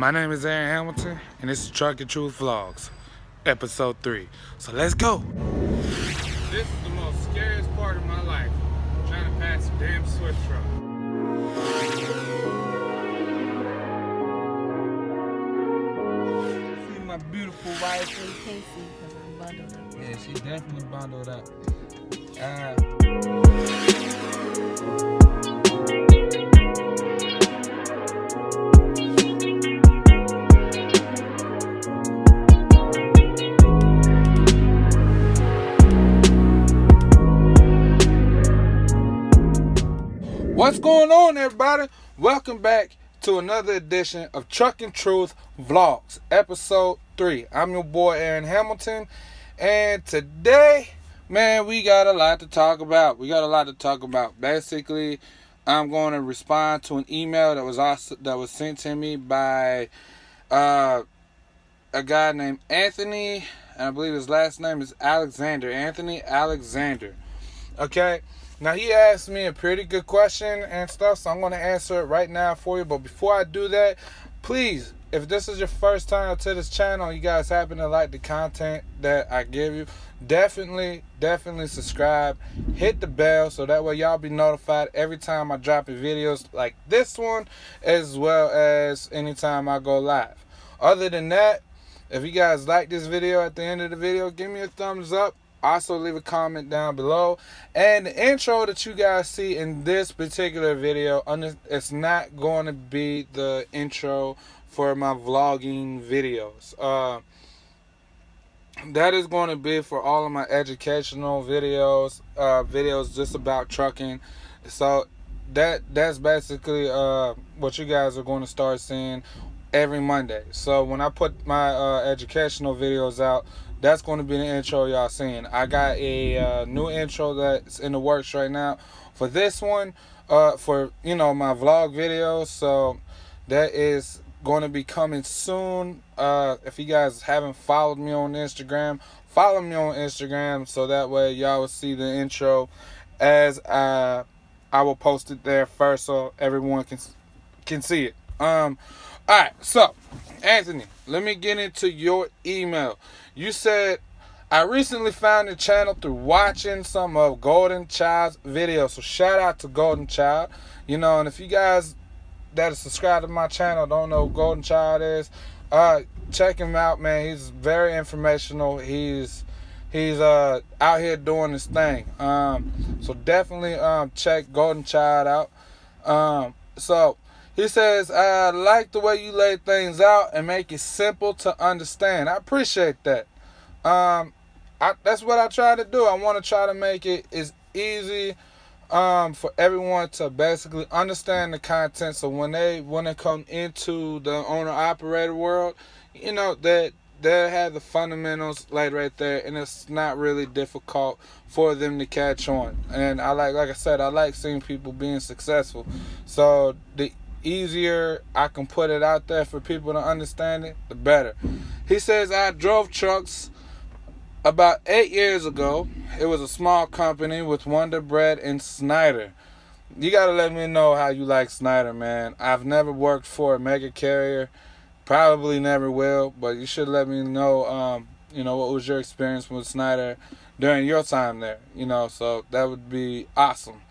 My name is Aaron Hamilton, and this is Truck and Truth Vlogs, episode 3. So let's go. This is the most scariest part of my life, trying to pass a damn Swift truck. See my beautiful wife. You can't see because I'm bundled up. Yeah, she definitely bundled up. What's going on, everybody? Welcome back to another edition of Truck and Truth Vlogs, episode 3. I'm your boy Aaron Hamilton, and today, man, we got a lot to talk about. Basically, I'm going to respond to an email that was sent to me by a guy named Anthony, and I believe his last name is Alexander. Anthony Alexander. Okay. Now, he asked me a pretty good question and stuff, so I'm going to answer it right now for you. But before I do that, please, if this is your first time to this channel, you guys happen to like the content that I give you, definitely subscribe. Hit the bell so that way y'all be notified every time I drop videos like this one, as well as anytime I go live. Other than that, if you guys like this video, at the end of the video, give me a thumbs up. Also, leave a comment down below. And the intro that you guys see in this particular video, it's not going to be the intro for my vlogging videos. That is going to be for all of my educational videos, videos just about trucking. So that's basically what you guys are going to start seeing every Monday. So when I put my educational videos out, that's going to be the intro y'all seeing. I got a new intro that's in the works right now for this one, for, you know, my vlog videos. So that is going to be coming soon. If you guys haven't followed me on Instagram, follow me on Instagram so that way y'all will see the intro as I will post it there first so everyone can see it. Alright, so Anthony, let me get into your email. You said, I recently found the channel through watching some of Golden Child's videos. So shout out to Golden Child. You know, and if you guys that are subscribed to my channel don't know who Golden Child is, check him out, man. He's very informational. He's out here doing his thing. So definitely check Golden Child out. So he says, I like the way you lay things out and make it simple to understand. I appreciate that. That's what I try to do. I want to try to make it as easy for everyone to basically understand the content. So when they come into the owner-operator world, you know, that they have the fundamentals laid right there, and it's not really difficult for them to catch on. And like I said, I like seeing people being successful. So the easier I can put it out there for people to understand it, the better. He says, I drove trucks about 8 years ago. It was a small company with Wonder Bread and Snyder. You gotta let me know how you like Snyder, man. I've never worked for a mega carrier, probably never will, but you should let me know, you know, what was your experience with Snyder during your time there, you know, so that would be awesome.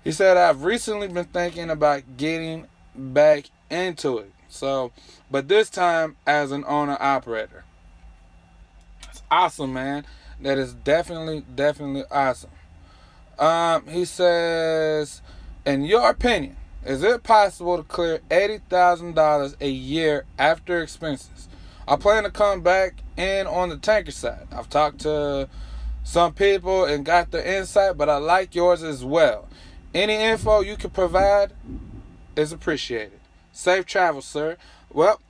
He said, I've recently been thinking about getting back into it, so but this time as an owner operator. It's awesome, man. That is definitely awesome. He says, in your opinion, is it possible to clear $80,000 a year after expenses? I plan to come back in on the tanker side. I've talked to some people and got the insight, but I like yours as well. Any info you can provide is appreciated. Safe travel, sir. Well,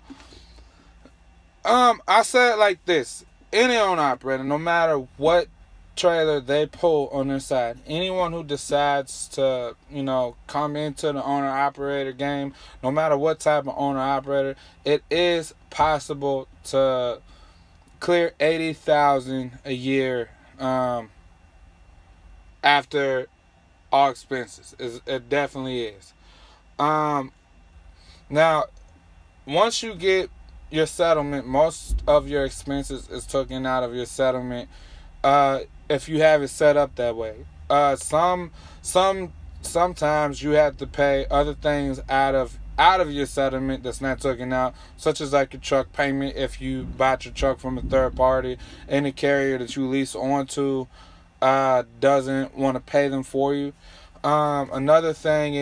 I say it like this. Any owner operator, no matter what trailer they pull on their side, anyone who decides to, you know, come into the owner operator game, no matter what type of owner operator, it is possible to clear $80,000 a year after all expenses. It definitely is. Now, once you get your settlement, most of your expenses is taken out of your settlement. If you have it set up that way, some sometimes you have to pay other things out of your settlement that's not taken out, such as like your truck payment if you bought your truck from a third party and the carrier that you lease onto doesn't want to pay them for you. Another thing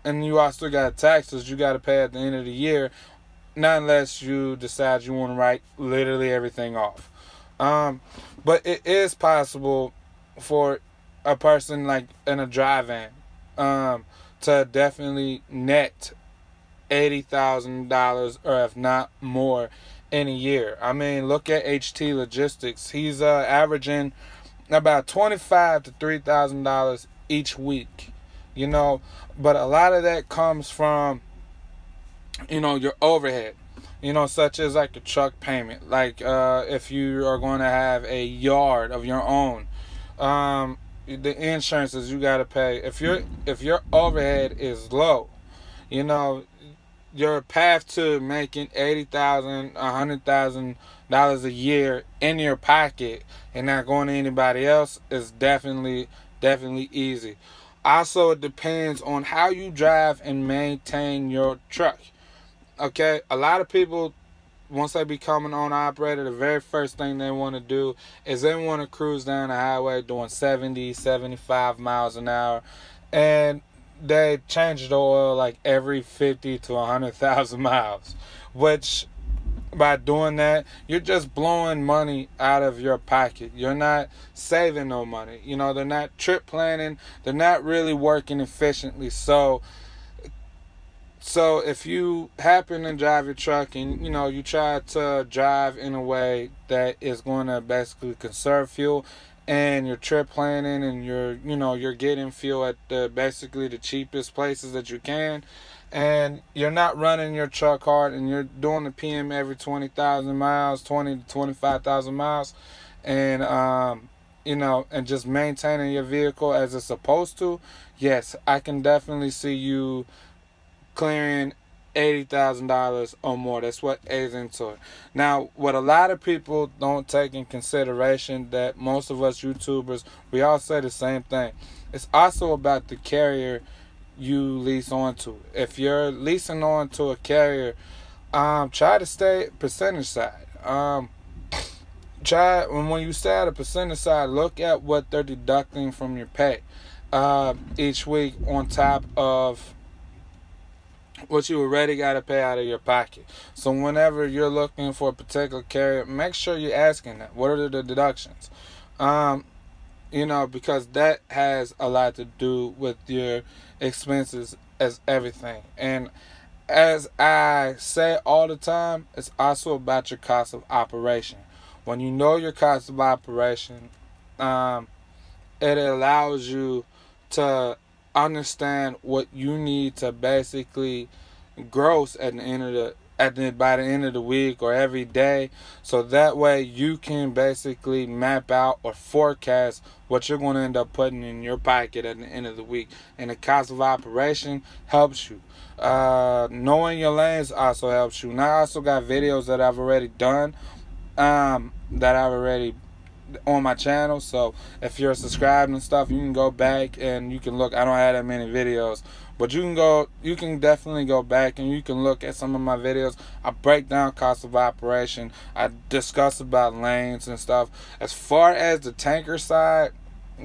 and you also got taxes you got to pay at the end of the year, not unless you decide you want to write literally everything off. But it is possible for a person like in a dry van to definitely net $80,000 or if not more in a year. I mean, look at HT Logistics. He's averaging about $25,000 to $3,000 each week. But a lot of that comes from your overhead. Such as like a truck payment. Like if you are going to have a yard of your own, the insurances you got to pay. If your overhead is low, your path to making $80,000, $100,000 a year in your pocket and not going to anybody else is definitely easy. Also, it depends on how you drive and maintain your truck. Okay, a lot of people, once they become an owner operator, the very first thing they want to do is they want to cruise down the highway doing 70, 75 miles an hour, and they change the oil like every 50 to 100,000 miles, which by doing that, you're just blowing money out of your pocket. You're not saving no money. They're not trip planning. They're not really working efficiently. So if you happen to drive your truck and you try to drive in a way that is going to basically conserve fuel, and you're trip planning and you're getting fuel at basically the cheapest places that you can, and you're not running your truck hard and you're doing the PM every 20,000 miles, 20 to 25,000 miles, and and just maintaining your vehicle as it's supposed to, yes, I can definitely see you clearing $80,000 or more. That's what aids into it. Now, what a lot of people don't take in consideration, that most of us YouTubers, we all say the same thing. It's also about the carrier you lease onto. If you're leasing onto a carrier, try to stay percentage side. When you stay at a percentage side, look at what they're deducting from your pay each week on top of what you already got to pay out of your pocket. So whenever you're looking for a particular carrier, make sure you're asking that. What are the deductions? Because that has a lot to do with your expenses as everything. And as I say all the time, it's also about your cost of operation. When you know your cost of operation, it allows you to understand what you need to basically gross at the end of by the end of the week or every day, so that way you can basically map out or forecast what you're going to end up putting in your pocket at the end of the week. And the cost of operation helps you. Knowing your lanes also helps you. Now I also got videos that I've already done, on my channel, so if you're subscribed and stuff, you can go back and you can look. I don't have that many videos, but you can definitely go back and you can look at some of my videos. I break down cost of operation. I discuss about lanes and stuff. As far as the tanker side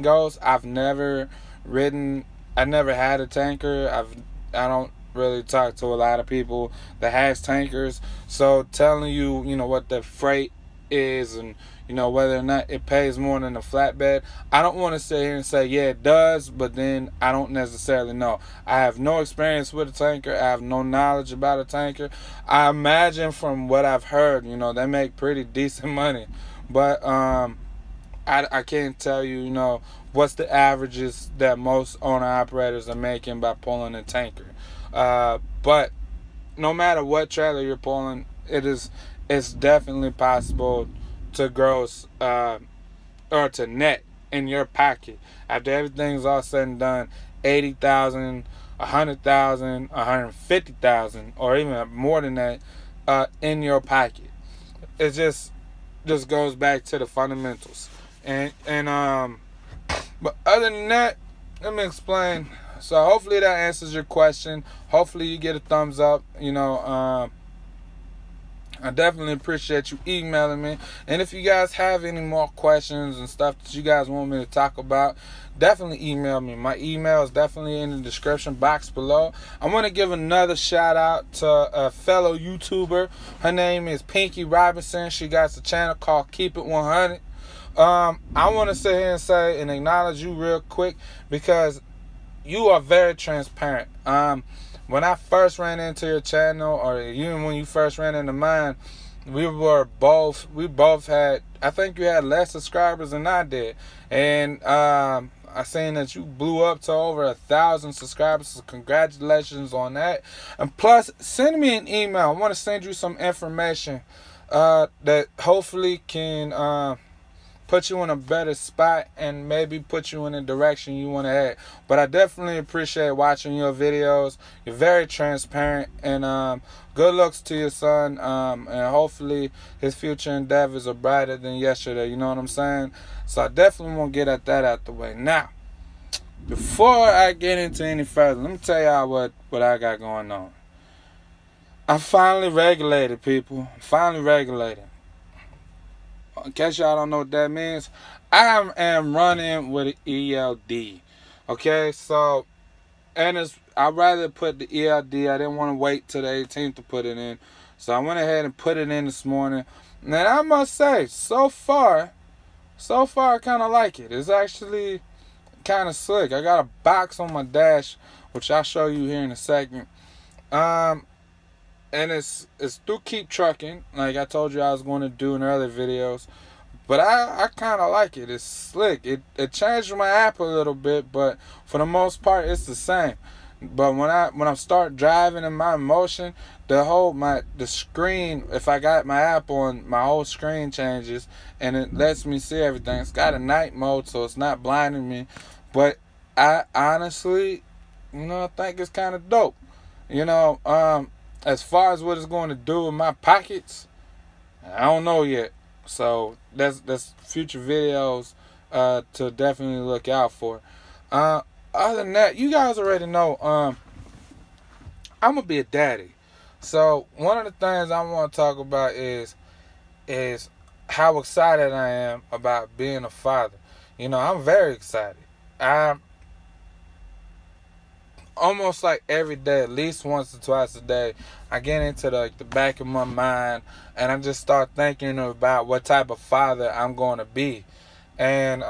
goes, I never had a tanker. I don't really talk to a lot of people that has tankers, so telling you what the freight is and whether or not it pays more than a flatbed, I don't want to sit here and say yeah it does, but then I don't necessarily know. I have no experience with a tanker. I have no knowledge about a tanker. I imagine from what I've heard, they make pretty decent money, but I can't tell you what's the averages that most owner operators are making by pulling a tanker. But no matter what trailer you're pulling, it's definitely possible to gross or to net in your pocket after everything's all said and done $80,000, 100,000, 150,000, or even more than that in your pocket. It just goes back to the fundamentals. But other than that, let me explain. So hopefully that answers your question. Hopefully you get a thumbs up. I definitely appreciate you emailing me. And if you guys have any more questions and stuff that you guys want me to talk about, definitely email me. My email is definitely in the description box below. I want to give another shout out to a fellow YouTuber. Her name is Pinky Robinson. She got a channel called Keep It 100. I want to sit here and say and acknowledge you real quick because you are very transparent. When I first ran into your channel, or even when you first ran into mine, we both had, I think you had less subscribers than I did. And I seen that you blew up to over 1,000 subscribers, so congratulations on that. And plus, send me an email. I want to send you some information that hopefully can put you in a better spot and maybe put you in the direction you want to head. But I definitely appreciate watching your videos. You're very transparent, and good looks to your son, and hopefully his future endeavors are brighter than yesterday. You know what I'm saying? So I definitely want to get at that out the way. Now, before I get into any further, let me tell y'all what I got going on. I'm finally regulated, people. I'm finally regulated. In case y'all don't know what that means, I am running with an ELD. Okay, so, and I'd rather put the ELD. I didn't want to wait till the 18th to put it in. So I went ahead and put it in this morning. And I must say, so far I kind of like it. It's actually kind of slick. I got a box on my dash, which I'll show you here in a second. And it's through Keep Trucking, like I told you I was going to do in earlier videos. But I kind of like it. It's slick. It changed my app a little bit, but for the most part, it's the same. But when I start driving in my motion, the screen, if I got my app on, my whole screen changes, and it lets me see everything. It's got a night mode, so it's not blinding me. But I honestly, I think it's kind of dope. As far as what it's going to do in my pockets, I don't know yet. So that's future videos to definitely look out for. Other than that, you guys already know I'm gonna be a daddy. So one of the things I want to talk about is how excited I am about being a father. I'm very excited. I'm almost like every day, at least once or twice a day, I get into the back of my mind and I just start thinking about what type of father I'm going to be. And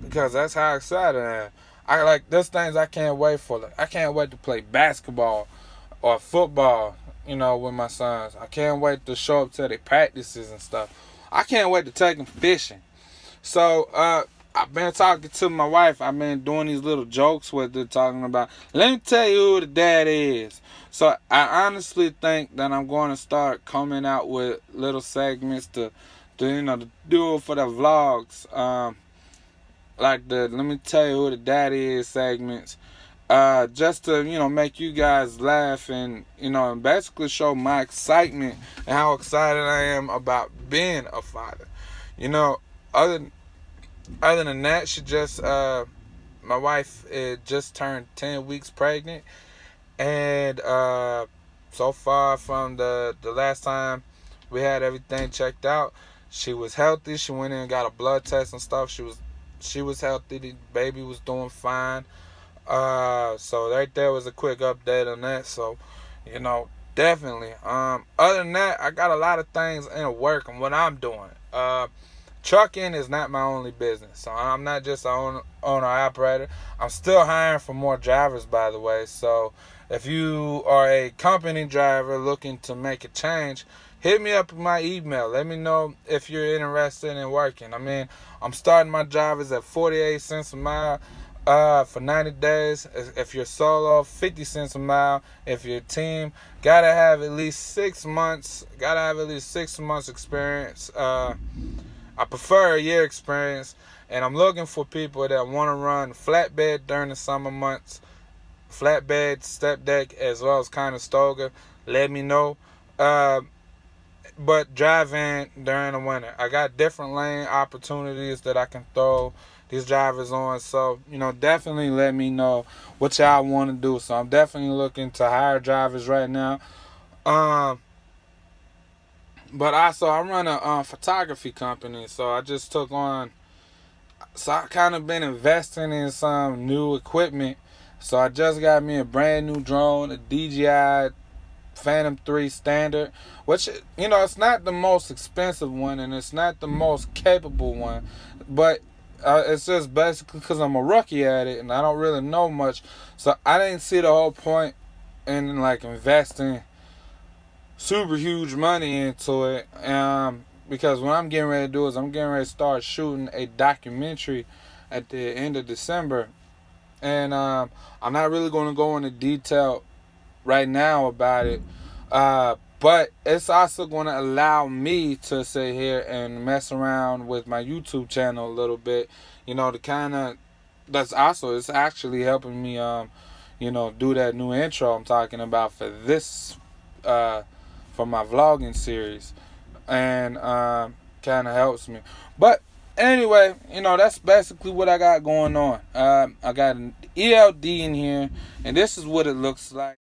because that's how excited I am. There's things I can't wait for. Like, I can't wait to play basketball or football, with my sons. I can't wait to show up to their practices and stuff. I can't wait to take them fishing. So, I've been talking to my wife. I've been doing these little jokes with her, talking about, let me tell you who the dad is. So, I honestly think that I'm going to start coming out with little segments to do for the vlogs. Like the let me tell you who the dad is segments. Just to, make you guys laugh and, and basically show my excitement and how excited I am about being a father. Other than that, she just, my wife just turned 10 weeks pregnant. And so far from the last time we had everything checked out, she was healthy. She went in and got a blood test and stuff. She was healthy. The baby was doing fine. So right there was a quick update on that. So, definitely. Other than that, I got a lot of things in the work and what I'm doing. Trucking is not my only business. So I'm not just an owner-operator. I'm still hiring for more drivers, by the way. So if you are a company driver looking to make a change, hit me up with my email. Let me know if you're interested in working. I mean, I'm starting my drivers at 48 cents a mile for 90 days. If you're solo, 50 cents a mile. If you're a team, gotta have at least 6 months. Gotta have at least 6 months experience. I prefer a year experience. And I'm looking for people that want to run flatbed during the summer months, flatbed, step deck, as well as Conestoga. Let me know. But driving during the winter, I got different lane opportunities that I can throw these drivers on. So, definitely let me know what y'all want to do. So I'm definitely looking to hire drivers right now. But also I run a photography company, so I just took on. So I kind of been investing in some new equipment. So I just got me a brand new drone, a DJI Phantom 3 standard, which, it's not the most expensive one and it's not the most capable one, but it's just basically because I'm a rookie at it and I don't really know much. So I didn't see the whole point in like investing super huge money into it, because what I'm getting ready to do is I'm getting ready to start shooting a documentary at the end of December, and I'm not really going to go into detail right now about it, but it's also going to allow me to sit here and mess around with my YouTube channel a little bit, to kind of, it's actually helping me do that new intro I'm talking about for this for my vlogging series, and kind of helps me. But anyway, that's basically what I got going on. I got an ELD in here, and this is what it looks like.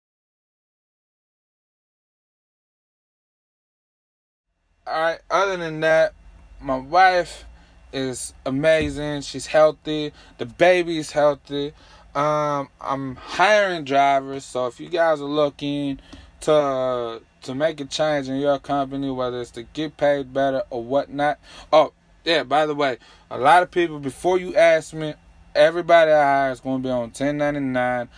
Alright, other than that, my wife is amazing. She's healthy. The baby's healthy. I'm hiring drivers, so if you guys are looking to make a change in your company, whether it's to get paid better or whatnot. Oh, yeah, by the way, a lot of people, before you ask me, everybody I hire is going to be on 1099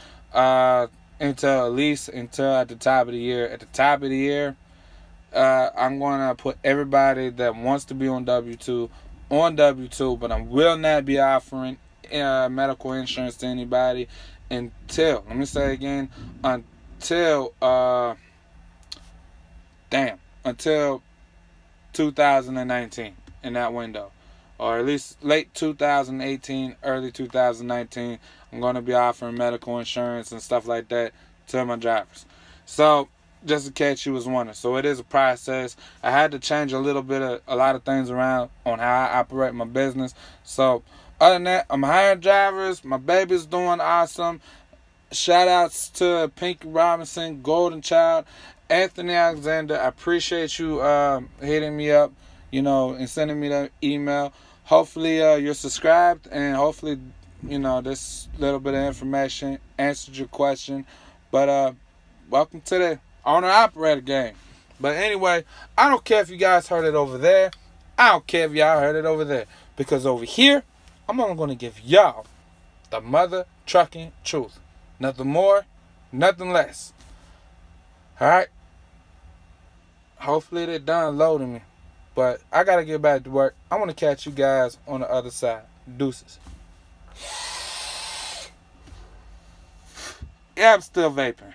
until at the top of the year. At the top of the year, I'm going to put everybody that wants to be on W-2 on W-2, but I will not be offering medical insurance to anybody until, let me say again, until 2019, in that window, or at least late 2018, early 2019. I'm going to be offering medical insurance and stuff like that to my drivers. So just in case you was wondering, so it is a process. I had to change a lot of things around on how I operate my business. So other than that, I'm hiring drivers. My baby's doing awesome. Shout outs to Pinky Robinson, Golden Child, Anthony Alexander. I appreciate you hitting me up, and sending me that email. Hopefully you're subscribed, and hopefully, this little bit of information answered your question. But welcome to the owner operator game. But anyway, I don't care if you guys heard it over there. I don't care if y'all heard it over there. Because over here, I'm only going to give y'all the mother trucking truth. Nothing more, nothing less. Alright? Hopefully they're done loading me. But I got to get back to work. I want to catch you guys on the other side. Deuces. Yeah, I'm still vaping.